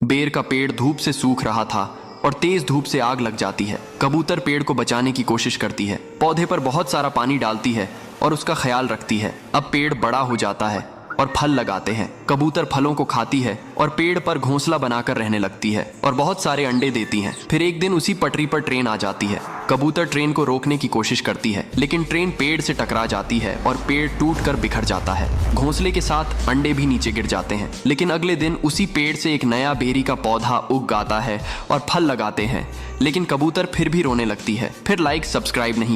बेर का पेड़ धूप से सूख रहा था और तेज धूप से आग लग जाती है। कबूतर पेड़ को बचाने की कोशिश करती है, पौधे पर बहुत सारा पानी डालती है और उसका ख्याल रखती है। अब पेड़ बड़ा हो जाता है और फल लगाते हैं। कबूतर फलों को खाती है और पेड़ पर घोंसला बनाकर रहने लगती है और बहुत सारे अंडे देती है। फिर एक दिन उसी पटरी पर ट्रेन आ जाती है। कबूतर ट्रेन को रोकने की कोशिश करती है, लेकिन ट्रेन पेड़ से टकरा जाती है और पेड़ टूटकर बिखर जाता है। घोंसले के साथ अंडे भी नीचे गिर जाते हैं। लेकिन अगले दिन उसी पेड़ से एक नया बेरी का पौधा उग आता है और फल लगाते हैं। लेकिन कबूतर फिर भी रोने लगती है। फिर लाइक सब्सक्राइब नहीं